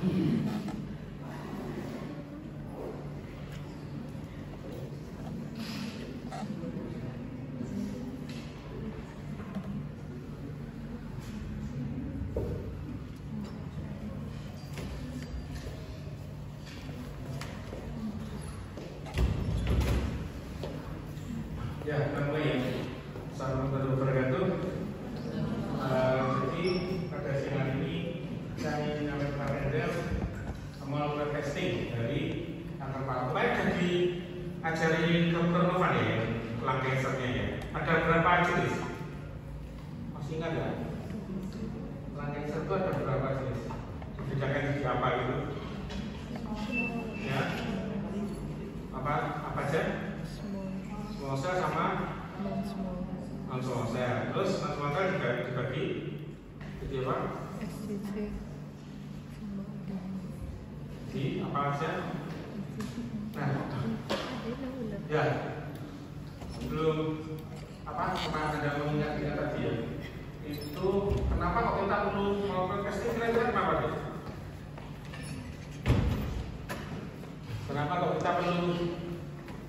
Ya, Assalamualaikum warahmatullahi wabarakatuh. Jadi pada siang hari ini saya ingin menyampaikan Anda melakukan testing dari kanker paru. Baik, jadi ajari Dr. Novan ya, lung cancer-nya ya. Ada berapa jenis? Masih ingat ya? Lung cancer itu ada berapa jenis? Dibedakan jadi apa gitu? Ya, apa aja? Small cell sama non small cell. Terus non small cell juga dibagi jadi apa? Di apa aja? Nah, ya sebelum Anda mengingat-ingat tadi ya, itu kenapa kok kita perlu melakukan testing? Kira-kira kenapa deh? Kenapa kok kita perlu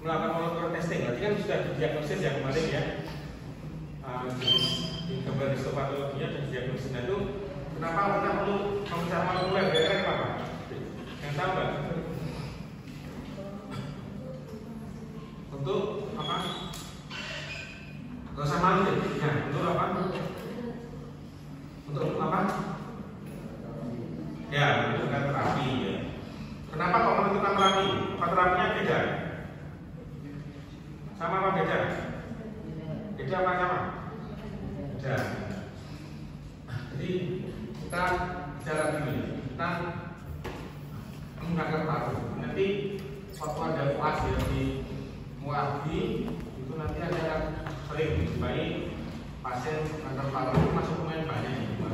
melakukan molekular testing? Berarti kan sudah didiagnosis ya kemarin ya, di gambar histopatologinya dan diagnosis itu. Kenapa kita perlu memeriksa molekuler? Kira-kira kenapa? Yang tahu nggak? Untuk apa? Gak usah malu ya. Untuk apa? Untuk apa? Ya, itu kan terapi ya. Kenapa kok menentukan terapi? Apa terapinya beda? Sama apa beda? Beda apa sama? Beda. Jadi kita bicara dulu ya, tentang kanker paru. Nanti waktu ada puas ya di muafi itu nanti ada sering dijumpai pasien kanker paru itu masuk lumayan banyak ya,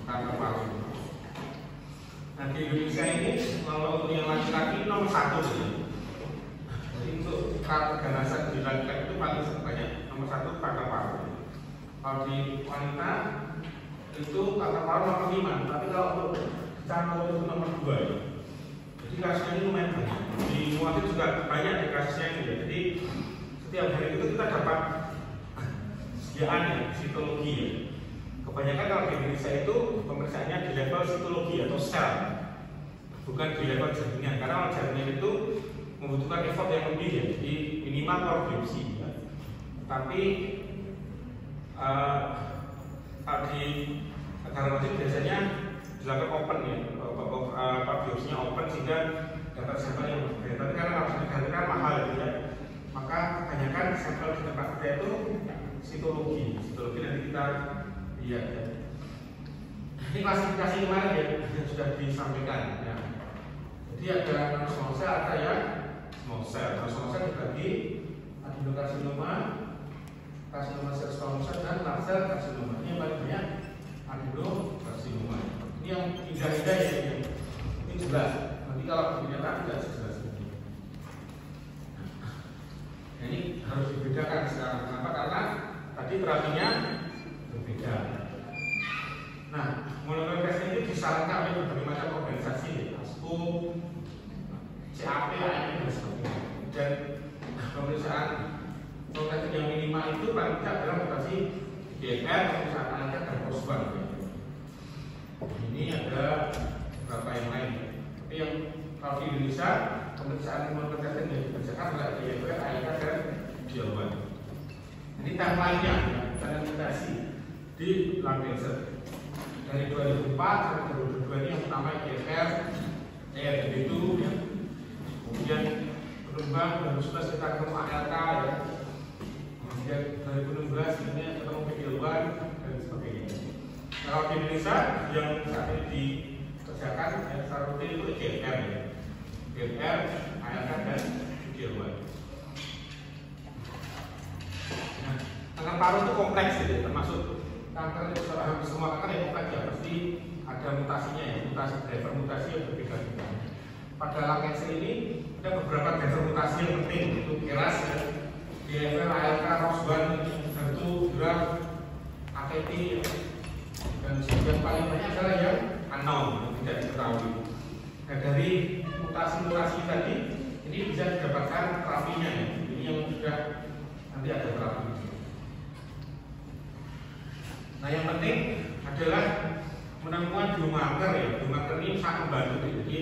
kanker paru. Nah di Indonesia ini kalau untuk yang laki-laki nomor 1 ya. Untuk ganasa dilakukan itu paling sebanyak nomor 1 kanker paru. Kalau di wanita itu kanker paru nomor 5, tapi kalau untuk campur itu nomor 2 ya. Jadi kasusnya ini lumayan banyak. Di muafi juga banyak di kasusnya ini ya. Jadi setiap hari itu kita dapat sediaan ya, sitologi ya. Kebanyakan kalau di Indonesia itu pemeriksaannya di level sitologi atau sel, bukan di level jaringan. Karena kalau jaringan itu membutuhkan effort yang lebih ya, jadi minimal kalau biopsi ya. Tapi di negara wajib biasanya dilakukan open ya, biopsinya open sehingga dapat sampel yang berbeda. Tapi karena harus digantikan mahal gitu ya, maka kebanyakan sampel di tempat kita itu sitologi nanti kita lihat ya. Ini klasifikasi kemarin ya yang sudah disampaikan ya. Jadi ada non small cell, ada yang small cell. Non small cell dibagi adenokarsinoma, karsinoma sel squamous dan large cell karsinoma. Ini yang paling banyak adenokarsinoma. Ini yang indah-indah ya. Ini jelas. Nanti kalau kenyataan tidak sejelas ini. Nah, ini harus dibedakan sekarang. Kenapa? Karena tadi terapinya berbeda. Nah, molekular testing itu disarankan oleh berbagai macam organisasi, ASCO, CAP, AMI dan sebagainya. Dan pemeriksaan testing yang minimal itu paling tidak adalah mutasi GFR, pemeriksaan anak dan posban. Ini ada beberapa yang lain. Tapi yang kalau di Indonesia pemeriksaan molekular testing yang dikerjakan adalah GFR, ANK dan DL1. Ini timeline-nya dan mutasi di lung cancer. Dari 2004 sampai 2022 ini yang pertama GFR, ERDB2 ya. Kemudian berkembang 2011 kita ketemu ALK ya. Kemudian 2016 ini ketemu PDL1 dan sebagainya. Kalau di Indonesia yang saat ini dikerjakan yang secara rutin itu GFR ya. GFR, ALK dan PDL1. Nah, kanker paru itu kompleks gitu, termasuk kanker itu hampir semua kanker yang kompleks ya, pasti ada mutasinya ya, driver mutasi yang berbeda-beda. Pada lung cancer ini ada beberapa driver mutasi yang penting, itu KRAS ya, GFR, ALK, ROS1, HER2, BRAF, AKT ya. Dan yang paling banyak adalah yang unknown, yang tidak diketahui. Nah, dari mutasi-mutasi tadi ini bisa didapatkan terapinya ya. Ini yang sudah nanti ada terapi. Nah, yang penting adalah menemukan biomarker ya. Biomarker ini sangat membantu. Jadi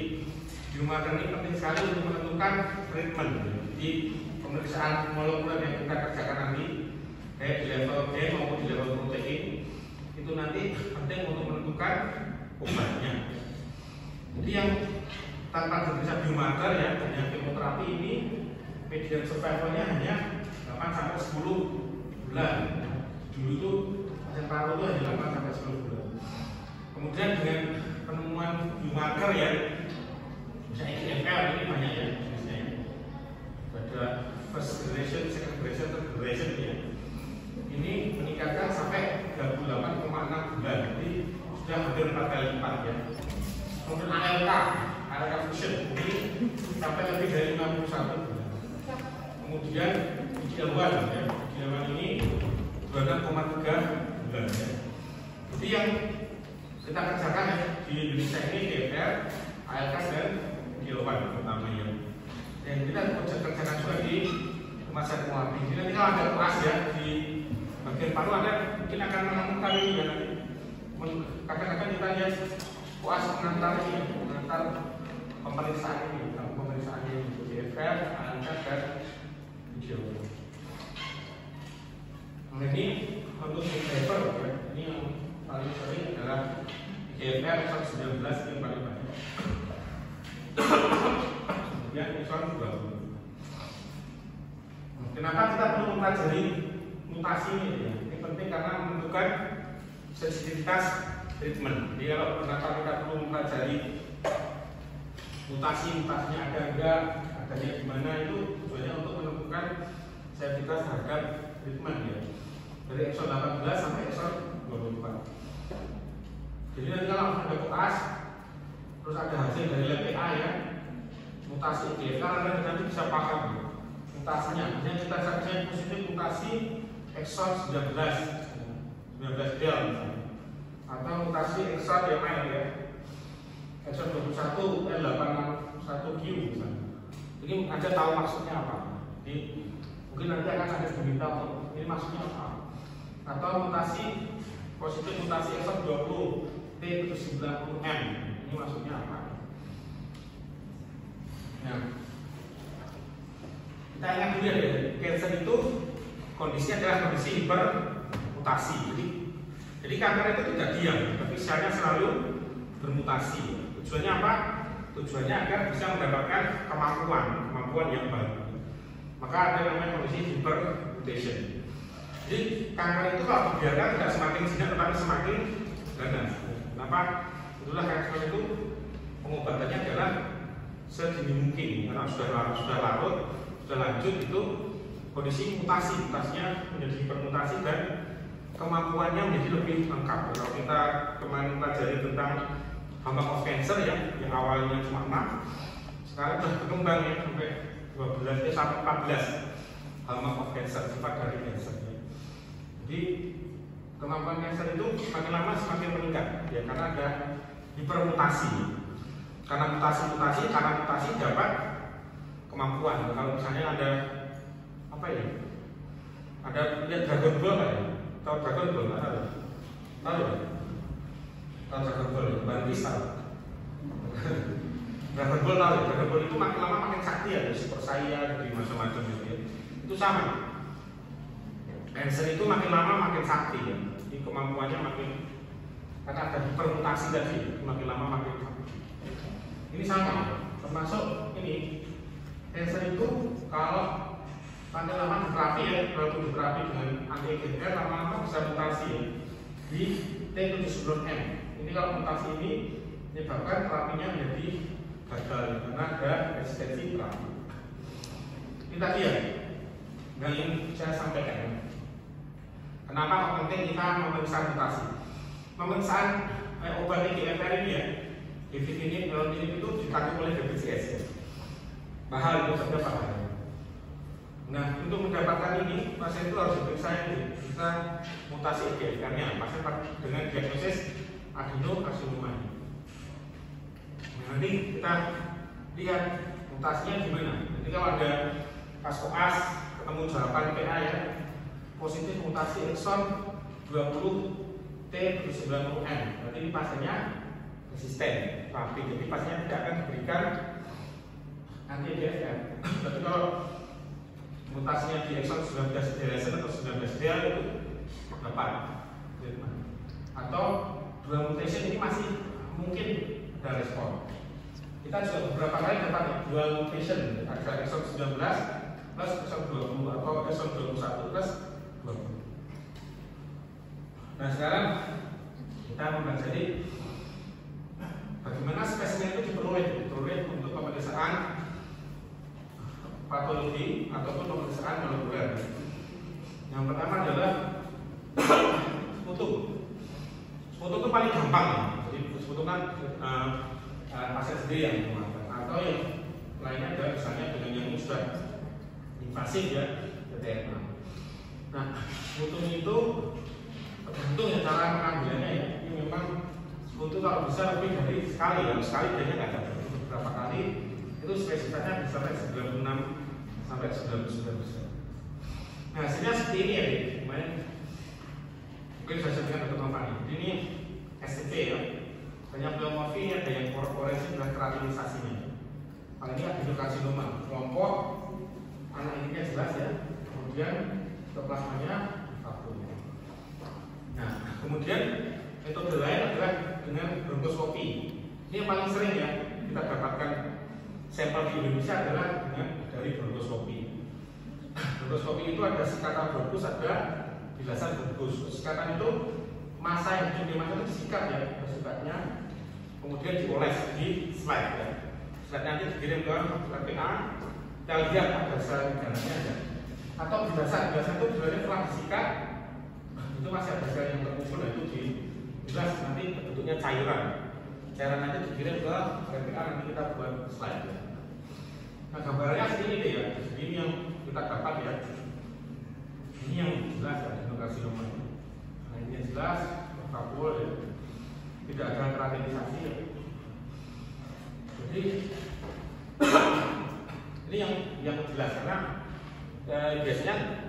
biomarker ini penting sekali untuk menentukan treatment. Jadi pemeriksaan molekuler yang kita kerjakan nanti baik di level D maupun di level protein itu nanti penting untuk menentukan obatnya. Jadi yang tanpa diperiksa biomarker ya, hanya kemoterapi ini median survivalnya hanya 8 sampai 10 bulan. Dulu itu pasien paru itu hanya 8 sampai 10 bulan. Kemudian dengan penemuan biomarker ya, misalnya EGFR ini banyak ya, misalnya pada first generation, second generation, third generation ya. Ini meningkatkan sampai 38,6 bulan, jadi sudah hampir 4 kali lipat ya. Kemudian ALK fusion ini sampai lebih dari 51 bulan. Kemudian IGL-1 ya, IGL-1 ini 26,3 bulan ya. Jadi yang kita kerjakan ya, di Indonesia ini DFR, ALK dan IGL-1 utamanya. Dan kita kerjakan juga di rumah sakit Muardi. Jadi nanti kalau ada kelas ya di bagian paru ada mungkin akan menemukan ini ya nanti. Kadang-kadang kita lihat puas mengantar pemeriksaan ini, pemeriksaan ini DFR, ALK dan IGL-1. Nah, ini untuk driver ya, ini yang paling sering adalah IGFR 119 yang paling banyak. Kemudian exon 20. Kenapa kita perlu mempelajari mutasi ini ya? Ini penting karena menentukan sensitivitas treatment. Jadi kalau kenapa kita perlu mempelajari mutasinya ada enggak, adanya di mana, itu tujuannya untuk menentukan sensitivitas terhadap treatment ya. Dari exon 18 sampai exon 24. Jadi nanti kalau ada koas terus ada hasil dari lab PA ya, mutasi IGFR, Anda nanti bisa paham ya, mutasinya. Misalnya kita saja positif mutasi exon 19 del atau mutasi exon yang lain ya, exon 21 L861Q misalnya. Ini Anda tahu maksudnya apa. Jadi mungkin nanti akan ada diminta untuk ini maksudnya apa. Atau mutasi positif mutasi exon 20 T90M, ini maksudnya apa? Nah, kita ingat dulu ya, cancer itu kondisinya adalah kondisi hipermutasi. Jadi kanker itu tidak diam, tapi selnya selalu bermutasi. Tujuannya apa? Tujuannya agar bisa mendapatkan kemampuan yang baru. Maka ada namanya kondisi hypermutation. Jadi kanker itu kalau dibiarkan tidak semakin jinak tetapi semakin ganas. Kenapa? Itulah kanker itu pengobatannya adalah sedini mungkin karena sudah larut, sudah lanjut itu kondisi mutasinya menjadi hipermutasi dan kemampuannya menjadi lebih lengkap. Kalau kita kemarin pelajari tentang hallmark of cancer yang awalnya cuma 6, sekarang sudah berkembang ya sampai 12 sampai 14 hallmark of cancer, sifat dari cancer. Jadi kemampuan cancer itu semakin lama semakin meningkat ya, karena ada hipermutasi. Karena mutasi dapat kemampuan. Kalau misalnya ada apa ya? Ada lihat Dragon Ball ya? Tahu Dragon Ball? Tahu ya? Tahu Dragon Ball? Bantis tahu. Dragon Ball tahu ya? Dragon Ball itu makin lama makin sakti ya, Super Saiyan, di macam-macam gitu ya. Itu sama. Cancer itu makin lama makin sakti ya. Jadi kemampuannya makin, karena ada hipermutasi tadi, makin lama makin sakti. Ini sama, termasuk ini cancer itu kalau makin lama diterapi ya, kalau diterapi dengan anti-EGFR lama-lama bisa mutasi ya di T70M. Ini kalau mutasi ini menyebabkan terapinya menjadi gagal karena ada resistensi terapi. Ini tadi ya yang ingin saya sampaikan. Kenapa penting kita memeriksa mutasi? Pemeriksaan obat EGFR ini ya, Gefitinib, Melotinib itu dipakai oleh BPJS ya. Mahal itu saja mahal. Nah, untuk mendapatkan ini, pasien itu harus diperiksa ini. Kita mutasi EGFR-nya, pasien dengan diagnosis adenokarsinoma. Nah, Nanti kita lihat mutasinya gimana. Jadi kalau ada pas koas ketemu jawaban PA ya, positif mutasi ekson 20T90N, berarti ini pasiennya resisten rapi, jadi pasiennya tidak akan diberikan anti-DFM. Tapi kalau mutasinya di ekson 19D atau 19D itu dapat, atau dual mutation ini masih mungkin ada respon. Kita juga beberapa kali dapat dual mutation, ada ekson 19 plus ekson 20 atau ekson 21 plus 20. Nah sekarang kita mempelajari bagaimana spesimen itu diperoleh untuk pemeriksaan patologi ataupun pemeriksaan molekuler. Yang pertama adalah sputum. Sputum itu paling gampang ya. Jadi sputum kan pasien sendiri yang menggunakan, atau yang lainnya adalah misalnya dengan yang sudah invasif ya, TTNA. Nah, sputum itu tergantung ya cara pengambilannya ya. Ini memang sputum kalau bisa lebih dari sekali ya, sekali biasanya nggak ada. Beberapa kali itu spesifikasinya bisa sampai 96 sampai 99%. Nah, hasilnya seperti ini ya, mungkin saya sebutkan ke teman-teman. Ini STP ya. Banyak pleomorfi, ada yang koreksi dengan keratinisasinya. Paling ini adenokarsinoma, kelompok anak ininya jelas ya. Kemudian plasmanya vakum. Nah, kemudian metode lain adalah dengan bronkoskopi. Ini yang paling sering ya kita dapatkan sampel di Indonesia adalah dengan dari bronkoskopi. Bronkoskopi itu ada sikatan bronkus, ada bilasan bronkus. Sikatan itu massa yang hidup di massa itu disikat ya, bersikatnya kemudian dioles di slide ya. Slide nanti dikirim ke RPA, kita lihat ada sel dalamnya ada. Atau bilasan itu sebenarnya setelah disikat itu masih ada sel yang terkumpul, itu jelas nanti bentuknya cairan nanti dikirim ke RPA, nanti kita buat slide ya. Nah gambarnya seperti ini deh ya, ini yang kita dapat ya. Ini yang jelas ya, adenokarsinoma. Nah ini yang jelas, kabul ya. Tidak ada keratinisasi ya. Jadi ini yang jelas karena biasanya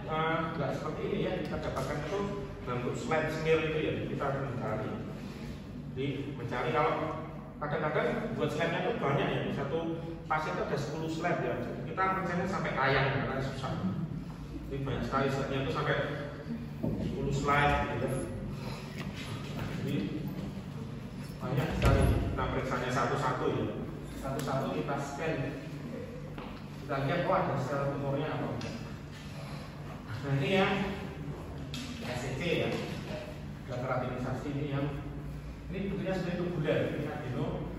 nggak seperti ini ya, kita dapatkan itu dalam bentuk slide smear itu ya, kita akan mencari. Jadi mencari kalau kadang-kadang buat slide-nya itu banyak ya, di satu pasien itu ada 10 slide ya, jadi kita mencari sampai kayang karena susah. Jadi banyak sekali slide-nya itu sampai 10 slide gitu. Jadi banyak sekali kita periksanya satu-satu ya, satu-satu kita scan, kita lihat ada sel tumornya apa enggak. Nah ini yang SCC ya, keratinisasi ini yang ini bentuknya seperti tubular, ini adeno.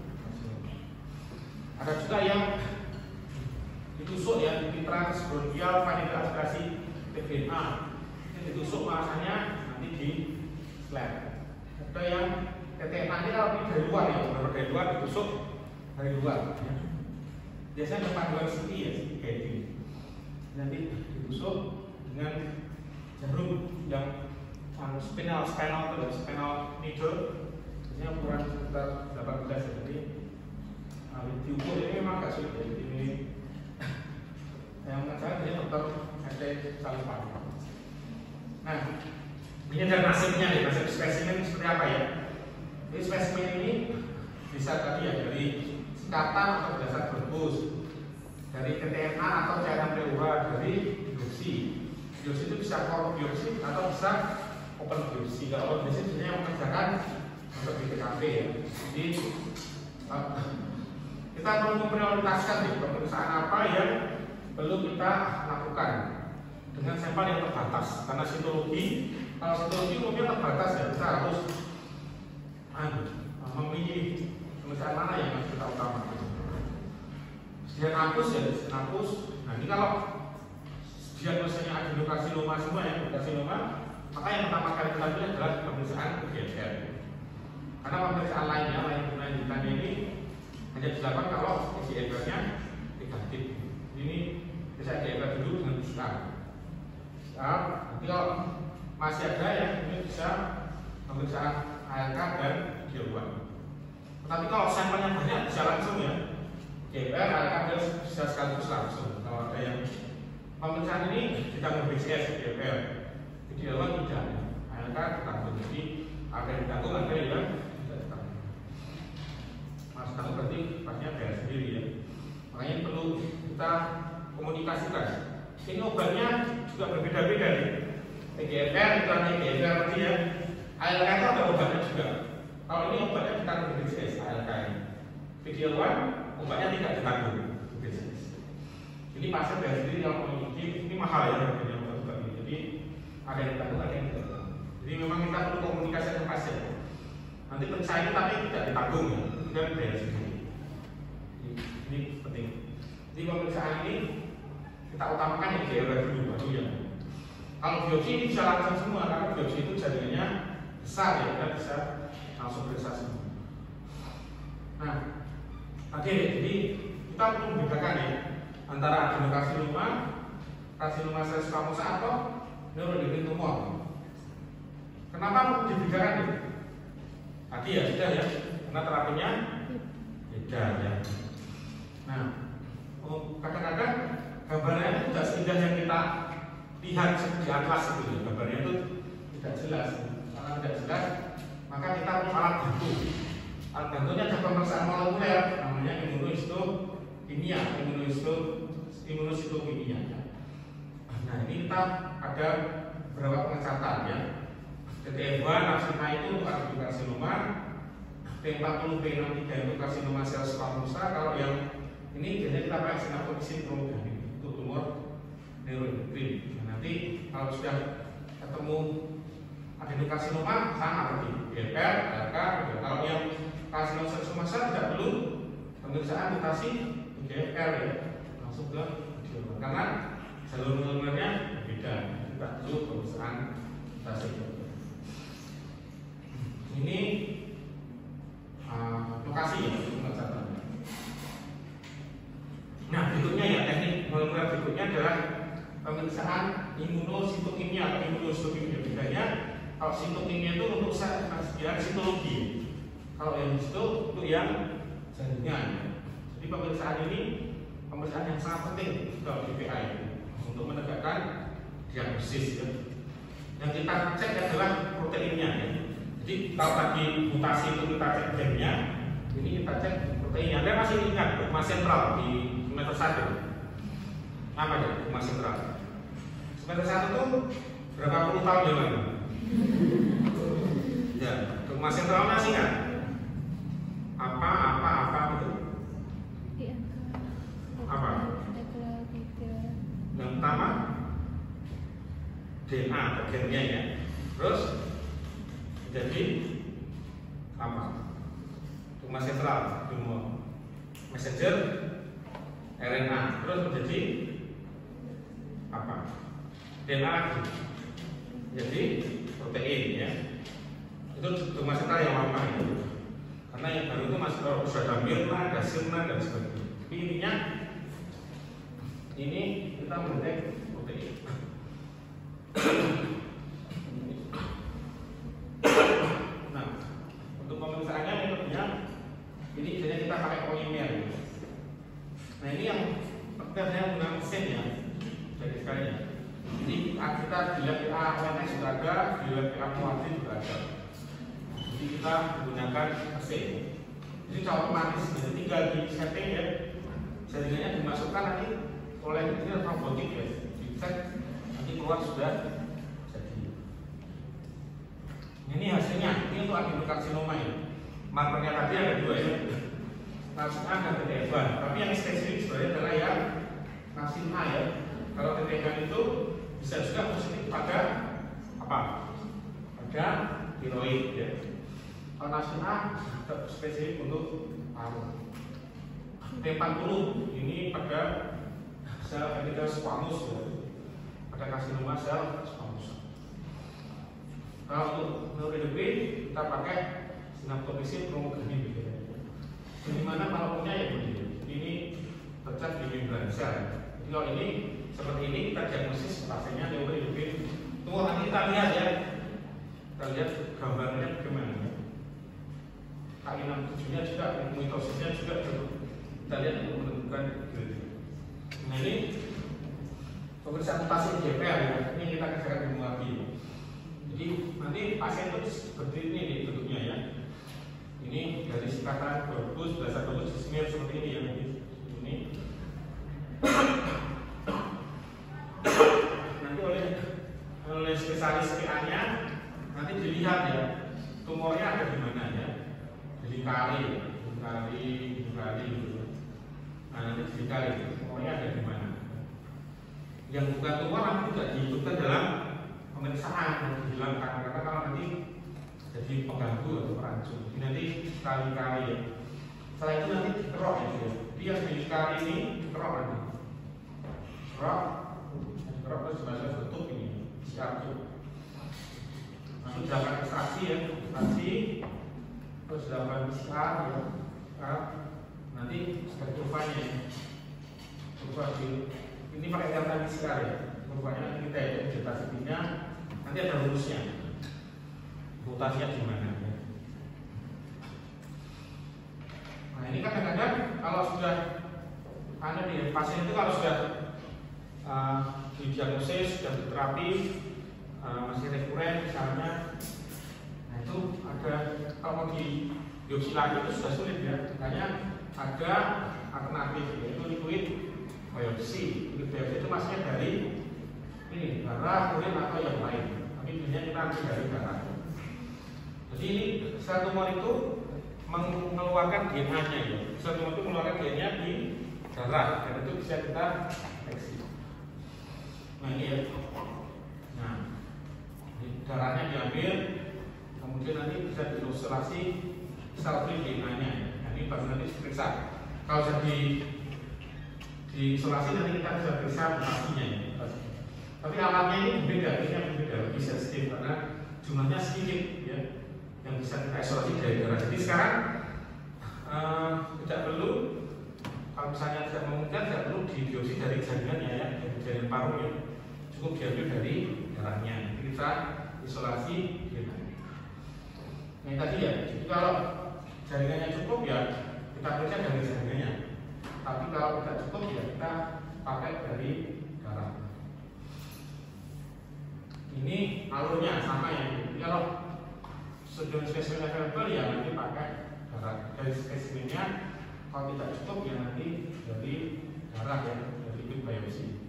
Ada juga yang ditusuk ya, intravenous bronchial vanilla aspirasi TVNA. Ini ditusuk masanya nanti di slide. Ada yang TTNA ini kalau ini dari luar ya, kalau dari luar ditusuk dari luar. Ya. Biasanya ada panduan CT ya, CT kayak gini. Nanti ditusuk dengan jarum yang spinal needle. Biasanya ukuran sekitar 18 ya, jadi diukur ini memang agak sulit ya. Ini yang mengajar ini dokter SD Salipan. Nah, ini ada nasibnya nih, nasib spesimen seperti apa ya? Jadi spesimen ini bisa tadi ya dari sikatan atau dasar berbus, dari TTNA atau cairan pleura, dari biopsi. Biopsi itu bisa core biopsi atau bisa open biopsi. Kalau biopsi biasanya yang mengerjakan untuk di TKP ya. Jadi kita perlu memprioritaskan nih pemeriksaan apa yang perlu kita lakukan dengan sampel yang terbatas. Karena sitologi, kalau sitologi umumnya terbatas ya, kita harus memilih pemeriksaan mana yang harus kita utamakan. Diagnosis ya, diagnosis. Nah ini kalau diagnosisnya adenokarsinoma semua ya, karsinoma, maka yang pertama kali kita pilih adalah pemeriksaan GFR. Karena pemeriksaan lainnya, lanjutannya ini hanya dilakukan kalau GFR-nya negatif. Ini bisa GFR dulu dengan booster. Nanti kalau masih ada ya, ini bisa pemeriksaan ALK dan GL1. Tapi kalau sampelnya banyak bisa langsung ya. GFR ALK bisa sekaligus langsung. Kalau ada yang pemeriksaan ini ditanggung BCS GFR, idealnya tidak. ALK ditanggung. Jadi ada yang ditanggung, ada yang tidak ditanggung. Mas tanggung berarti pastinya bayar sendiri ya. Makanya perlu kita komunikasikan. Ini obatnya juga berbeda-beda nih. GFR itu hanya GFR tadi ya. ALK itu ada obatnya juga. Kalau ini obatnya ditanggung BCS ALK ini. PD-L1 obatnya tidak ditanggung BCS. Jadi pasien bayar sendiri kalau ini mahal ya harganya obat ini. Jadi ada yang ditanggung, ada yang tidak ditanggung. Jadi memang kita perlu komunikasi dengan pasien. Nanti periksa ini tapi tidak ditanggung ya, tidak bayar sendiri. Ini penting. Jadi pemeriksaan ini kita utamakan yang GFR dulu baru ya. Kalau biopsi ini bisa langsung semua karena biopsi itu jaringannya besar ya, kita bisa langsung periksa semua. Nah, jadi kita perlu membedakan ya antara adenokarsinoma, karsinoma sel squamous atau neuroendocrine tumor. Kenapa perlu dibedakan ya? Tadi ya sudah ya, karena terapinya beda ya. Nah, kadang-kadang gambarnya itu tidak seindah yang kita lihat di atlas itu ya. Gambarnya itu tidak jelas. Karena tidak jelas, maka kita perlu alat bantu. Alat bantunya ada pemeriksaan molekuler, namanya immunohistokimia, immunohistokimia. Nah ini kita ada beberapa pengecatan ya. TTF1 karsinoma itu untuk adenokarsinoma, P40P63 untuk karsinoma sel squamous. Kalau yang ini biasanya kita pakai sinaptoksin kromogramin untuk tumor neuroendokrine. Nah, nanti kalau sudah ketemu adenokarsinoma sama seperti GFR, ALK. Kalau yang karsinoma sel squamous tidak perlu pemeriksaan mutasi GFR ya, langsung ke PD-L1 karena jalur molekulnya berbeda, tidak perlu pemeriksaan mutasi. Ini lokasi ya untuk pengecatan. Nah berikutnya ya, teknik molekuler berikutnya adalah pemeriksaan immunositokimia atau immunohistokimia. Bedanya kalau sitokimia itu untuk sekian sitologi, kalau yang itu untuk yang jaringan. Jadi pemeriksaan ini pemeriksaan yang sangat penting kalau di PA untuk menegakkan diagnosis ya. Yang kita cek adalah proteinnya ya. Jadi kalau tadi mutasi itu kita cek gennya, ini kita cek proteinnya. Anda masih ingat rumah sentral di semester 1? Apa ya rumah sentral? Semester 1 itu berapa puluh tahun yang lalu? Ya, rumah sentral masih kan? Apa itu? Apa? Yang pertama DNA atau gennya ya. Terus jadi apa? Rumah sentral, messenger RNA, terus menjadi apa? DNA lagi. Jadi protein ya. Itu rumah sentral yang lama itu. Karena yang baru itu masih ada mirna, ada sirna dan sebagainya. Tapi intinya ini kita mendetek protein. Nah, untuk pemeriksaannya metodenya ini biasanya kita pakai polimer. Nah ini yang saya menggunakan mesin ya, jadi sekali ya. Jadi kita di lab PA ONS juga ada, di lab PA Kuwati juga ada. Jadi kita menggunakan mesin. Jadi otomatis jadi tinggal di setting ya, jaringannya dimasukkan nanti oleh ini robotik ya, dicek nanti keluar sudah jadi. Ini hasilnya, ini untuk adenokarsinoma ya. Markernya tadi ada dua ya, karsin A dan TTF1. Tapi yang spesifik sebenarnya adalah yang karsin A ya. Kalau TTF1 itu bisa juga positif pada apa? Pada tiroid ya. Kalau karsin A spesifik untuk paru. P40 ini pada sel epithel squamous ya. Pada karsinoma sel squamous. Kalau untuk neuroendokrine kita pakai sinaptoksin kromogramin gitu ya. Di mana malumnya ya begini. Ini tercap di membran sel. Jadi kalau ini seperti ini kita diagnosis pasiennya neuroendokrine. Tunggu nanti kita lihat ya. Kita lihat gambarnya bagaimana. Ki67-nya juga, mitosisnya juga kita lihat untuk menentukan grade. Nah ini pemeriksaan mutasi GPR ya, ini kita kerjakan di lagi. Jadi nanti pasien itu seperti ini nih bentuknya ya. Ini dari sikatan bagus, dasar bagus, smear seperti ini ya. Ini nanti oleh spesialis PA-nya nanti dilihat ya tumornya ada di mana ya. Jadi kali gitu. Nah nanti dikali tumornya ada di mana. Yang bukan tumor nanti juga dihitungkan dalam pemeriksaan, dihilangkan karena kalau nanti jadi pengganggu atau perancur. Jadi nanti kali-kali ya. Setelah itu nanti dikerok ya. Jadi yang dikali ini dikerok nanti. Kerok terus bahasa tutup ini siap. Nanti dilakukan ekstraksi ya, terus dilakukan PCR ya. Nanti sebagai kurvanya kurva ini pakai data PCR ya. Kurvanya nanti kita hitung vegetasinya, nanti ada rumusnya. Mutasinya gimana ya. Nah ini kadang-kadang kalau sudah ada di pasien itu kalau sudah didiagnosis, sudah diterapi, masih rekuren misalnya, nah itu ada kalau mau di biopsi lagi itu sudah sulit ya. Makanya ada alternatif yaitu liquid biopsi. Liquid biopsi itu maksudnya dari ini darah, urin atau yang lain. Tapi biasanya kita ambil dari darah. Jadi ini sel tumor itu mengeluarkan DNA-nya ya. Sel tumor itu mengeluarkan DNA di darah dan itu bisa kita deteksi. Nah ini ya. Nah, darahnya diambil, kemudian nanti bisa diisolasi sel-free DNA-nya. Nah ini baru nanti diperiksa. Kalau sudah diisolasi nanti kita bisa periksa mutasinya ya. Tapi alatnya ini berbeda, lebih sensitif karena jumlahnya sedikit ya. Yang bisa kita isolasi dari darah. Jadi sekarang tidak perlu, kalau misalnya tidak memungkinkan, tidak perlu dibiopsi dari jaringannya ya, dari jaringan paru ya. Cukup diambil dari darahnya. Jadi kita isolasi DNA. Nah tadi ya, jadi kalau jaringannya cukup ya kita periksa dari jaringannya. Tapi kalau tidak cukup ya kita pakai dari darah. Ini alurnya sama ya. Jadi kalau sudah spesimen available ya nanti pakai darah. Dari spesimennya kalau tidak cukup ya nanti dari darah ya, dari liquid biopsi.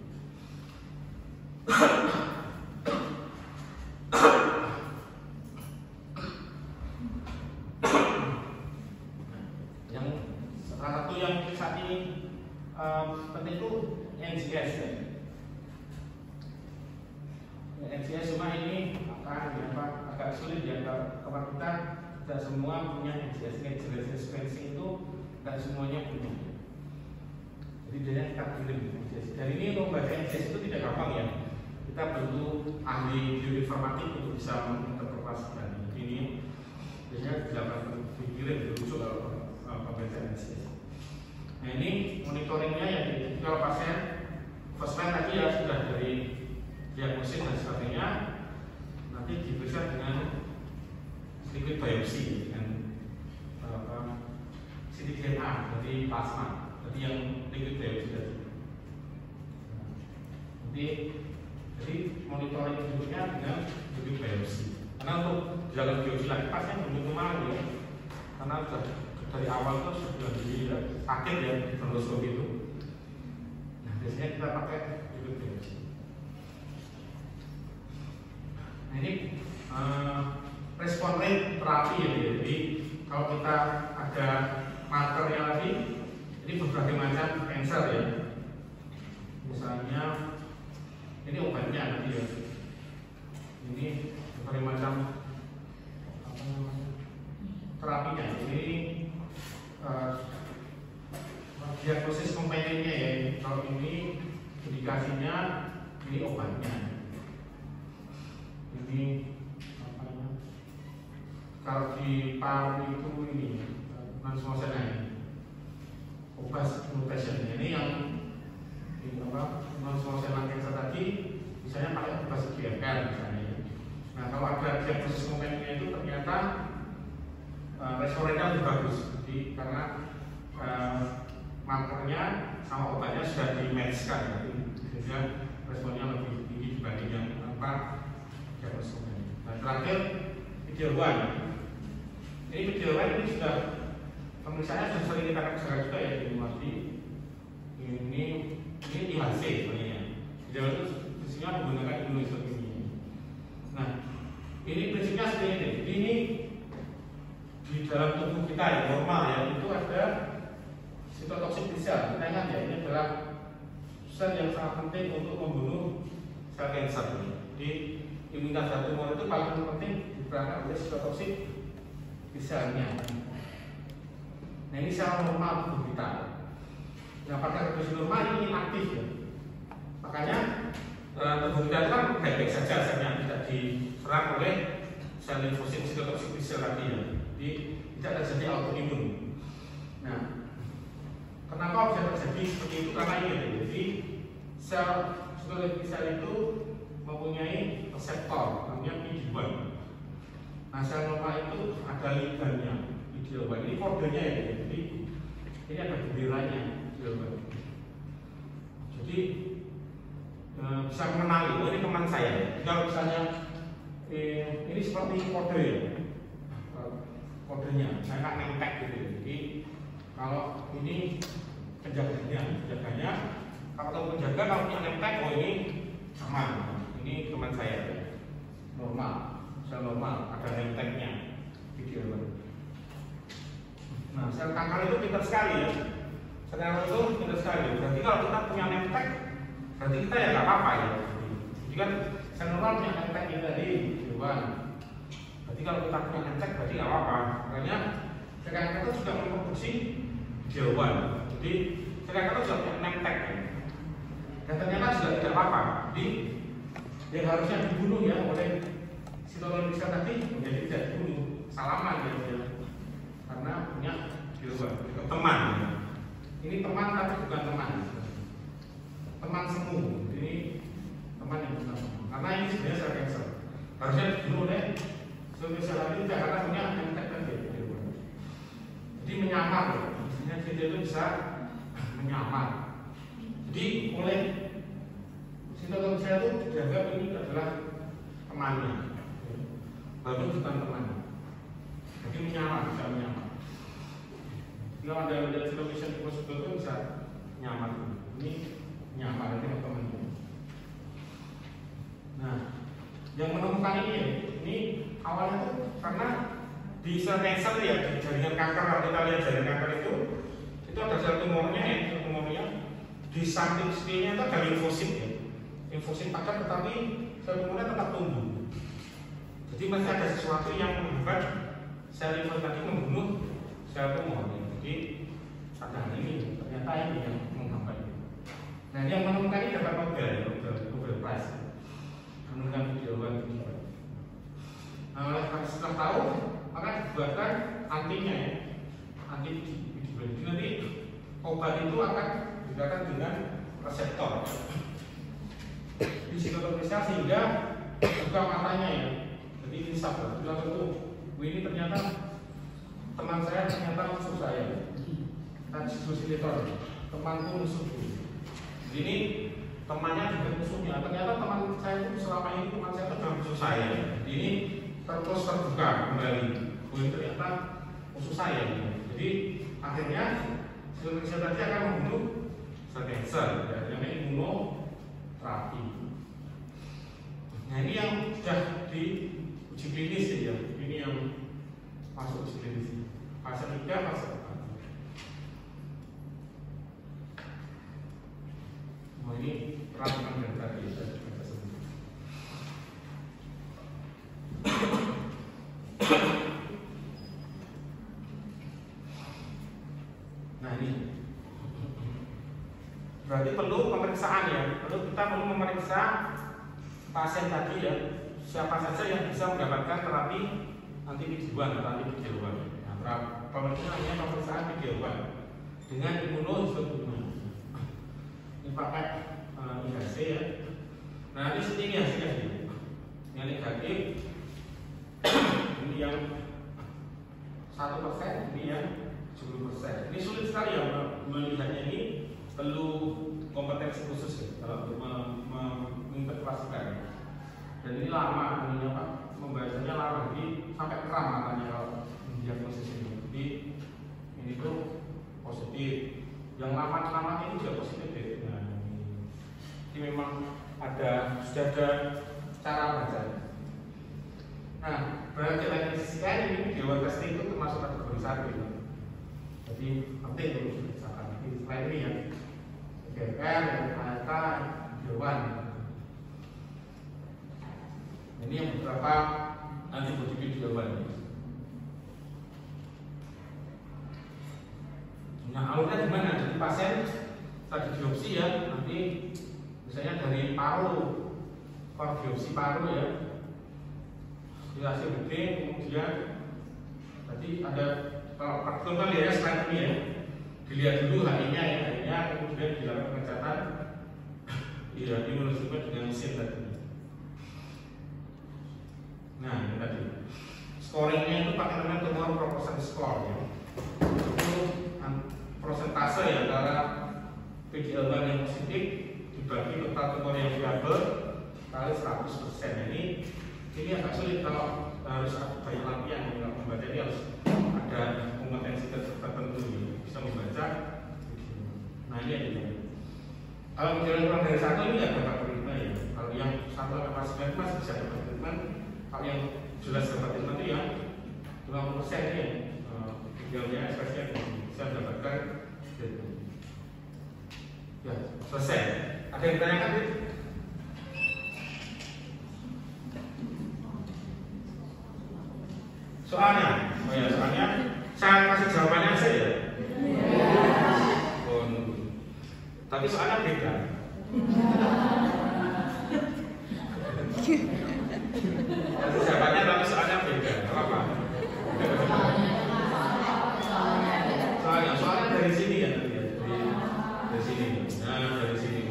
Yang salah satu yang saat ini penting itu NGS ya. NGS cuma ini agak sulit ya kalau kita tidak semua punya NGS. NGS sequencing itu tidak semuanya punya. Jadi biasanya kita kirim NGS. Dan ini untuk membaca NGS itu tidak gampang ya. Kita perlu ahli bioinformatik untuk bisa menginterpretasikan. Jadi ini biasanya dilakukan dikirim dirujuk kalau pembacaan NGS. Nah ini monitoringnya ya. Jadi kalau pasien first line tadi ya sudah dari diagnosis dan sebagainya, nanti diperiksa dengan liquid biopsi dengan ctDNA dari plasma, jadi yang liquid biopsi tadi. Nanti jadi monitoring berikutnya dengan liquid biopsi. Karena untuk dilakukan biopsi lagi pasien belum mau ya, karena sudah dari awal itu sudah sakit ya terus begitu. Nah biasanya kita pakai liquid biopsi. Nah ini respon rate terapi ya. Jadi kalau kita ada markernya lagi, ini berbagai macam cancer ya. Misalnya ini obatnya nanti ya. Ini berbagai macam terapinya. Ini diagnosis komponennya ya. Kalau ini indikasinya, ini obatnya. Ini kalau di paru itu ini non-small cell obas mutation. Ini yang non-small cell lung cancer tadi misalnya pakai obas GFR misalnya. Nah kalau ada diagnosis komponennya itu ternyata responnya lebih bagus. Jadi karena markernya sama obatnya sudah di matchkan, sehingga responnya lebih tinggi dibanding yang responnya. Nah, terakhir video one. Ini video one ini sudah pemeriksaannya sudah sering kita kerjakan juga ya di Murti. Ini IHC sebenarnya. Video itu prinsipnya menggunakan imunohistochemia. Nah, ini prinsipnya seperti ini. Jadi ini di dalam tubuh kita yang normal ya itu ada sitotoksik T-sel. Kita ingat ya, ini adalah sel yang sangat penting untuk membunuh sel kanker. Jadi imunitas tumor itu paling penting diperankan oleh sitotoksik T-selnya. Nah, ini sel normal tubuh kita. Nah, pada kondisi normal ini aktif ya. Makanya tubuh kita kan baik-baik saja selnya, tidak diserang oleh sel limfosit sitotoksik T-sel tadi ya. Jadi tidak terjadi autoimun. Nah, kenapa bisa terjadi seperti itu? Karena ini, jadi sel sitotoksik T-sel itu mempunyai reseptor namanya PD-1. Nah, sel normal itu ada ligannya PD-1. Ini kodenya ya. Jadi ini ada benderanya PD-1. Jadi bisa mengenali, oh ini teman saya. Kalau misalnya ini seperti kode ya. Kodenya, saya nggak nempel gitu. Jadi kalau ini penjaganya, kalau penjaga kalau punya nempel, oh ini aman, ini teman saya, normal, sel normal, ada nempelnya, video. Nah, sel kanker itu pintar sekali ya, sel kanker itu pintar sekali. Berarti kalau kita punya nempel, berarti kita ya nggak apa-apa ya. Jadi kan sel normal punya nempel ini tadi, hewan. Berarti kalau kita punya nempel berarti nggak apa-apa. Makanya sel kanker itu juga memproduksi hewan. Jadi sel kanker itu juga punya nempel. Dan ternyata juga tidak apa-apa. Jadi yang harusnya dibunuh ya oleh sitotoksik T-sel tadi menjadi tidak dibunuh. Salaman ya. Karena punya hewan, teman. Ini teman tapi bukan teman. Teman semu. Ini teman yang bukan semu. Karena ini sebenarnya sel kanker. Harusnya dibunuh oleh sel tadi tidak karena punya nempel tadi. Jadi menyamar. Maksudnya dia itu bisa menyamar. Jadi oleh sitotoksik T-sel itu dianggap ini adalah temannya, walaupun bukan temannya. Jadi menyamar, bisa menyamar. Kalau ada sitotoksik T-sel itu bisa menyamar. Ini menyamar dengan temannya. Nah, yang menemukan ini awalnya itu karena di sel kanker ya, di jaringan kanker, kalau kita lihat jaringan kanker itu ada sel tumornya ya, sel tumornya di samping sininya itu ada limfosit ya, limfosit padat tetapi sel tumornya tetap tumbuh. Jadi masih ada sesuatu yang menghambat sel limfosit tadi membunuh sel tumor. Jadi ada ini, ternyata ini yang menghambat. Nah, yang menemukan ini dapat Nobel Prize, menemukan video-video ini. Nah, oleh karena setelah tahu maka dibuatkan antinya ya, anti PD-1. Nanti obat itu akan digunakan dengan reseptor di sitotoksik T-sel sehingga buka matanya ya. Jadi ini sabar, langsung tuh, ini ternyata teman saya ternyata musuh saya. Transfusitor, temanku musuhku. Ini temannya juga musuhnya. Ternyata teman saya itu selama ini teman saya itu adalah musuh saya. Ini terus terbuka kembali. Ini ternyata musuh saya. Jadi akhirnya sitotoksik T-sel tadi akan membunuh sel kanker, namanya imunoterapi. Nah, ini yang sudah diuji klinis ya. Ini yang masuk uji klinis. Fase 3, fase 4. Nah, ini ramuan dari tadi kita sebut. Nah, ini berarti perlu pemeriksaan ya. Kita perlu memeriksa pasien tadi ya, siapa saja yang bisa mendapatkan terapi anti PD-1 atau anti PD-1. Nah, pemeriksaannya pemeriksaan PD-1 dengan imunohistochemia. Ini pakai IHC ya. Nah, ini setting hasilnya sini. Yang negatif ini yang 1 konteks khusus ya, kalau untuk menginterpretasikan. Dan ini lama, ini apa? Membacanya lama, jadi sampai kram matanya kalau diagnosis ini. Jadi ini tuh positif. Yang lama ini juga positif ya. Nah, ini memang sudah ada cara bacanya. Nah, berarti lagi sekali ini dewan testing itu termasuk kategori 1. Jadi penting untuk dibacakan. Selain ini ya, GFR, ALK, dewan. Ini yang beberapa antibodi dewan. Nah, alurnya gimana? Jadi pasien tadi biopsi ya, nanti misalnya dari paru, biopsi paru ya, hasil gede, kemudian tadi ada kalau praktikal ya slide ini ya, dilihat dulu HI-nya ya, HI-nya kemudian dilakukan pengecatan, iya, imunohistochemia dengan mesin tadi. Nah, ini tadi scoringnya itu pakai namanya tumor proportion score ya. Itu prosentase ya antara PD-L1 yang positif dibagi total tumor yang viabel kali 100%. Ini agak sulit kalau harus banyak latihan ya, kalau membaca ini harus ada kompetensi tertentu ya, bisa membaca. Nah ini yang ini. Kalau menjalani kurang dari 1 ini ada treatment ya. Kalau yang 1 sampai 9 masih bisa dapat treatment. Kalau yang jelas dapat treatment itu yang 50% ya. Idealnya ekspresinya bisa mendapatkan treatment. Ya selesai. Ada yang ditanyakan? Soalnya, soalnya saya kasih jawabannya aja ya. Oh, tapi soalnya beda. Kasih jawabannya tapi soalnya beda. Apa? Soalnya dari sini ya, dari sini. Nah, dari sini.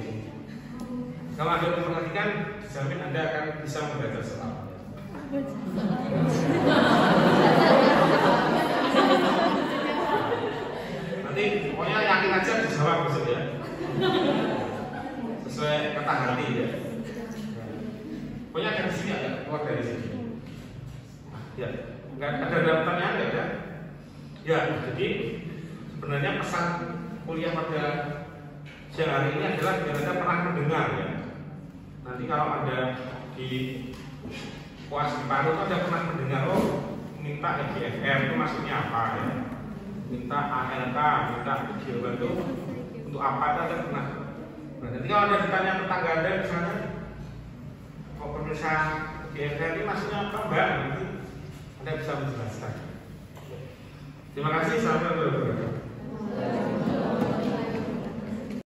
Kalau ada yang memperhatikan, jamin Anda akan bisa membaca soal. Nanti pokoknya yakin aja dijawab maksud ya, sesuai kata hati ya. Pokoknya ada di sini, ada keluar dari sini. Ya, nggak ada pertanyaan nggak ada? Ya, jadi sebenarnya pesan kuliah pada siang hari ini adalah biar Anda pernah mendengar ya. Nanti kalau ada di puas di paru itu ada pernah mendengar minta EGFR itu maksudnya apa ya? Minta ALK, minta PD-L1 itu untuk apa itu ada pernah. Nah, nanti kalau ada ditanya tetangga Anda misalnya, kok pemeriksaan EGFR ini maksudnya apa Mbak? Nanti Anda bisa menjelaskan. Terima kasih, selamat berbuat.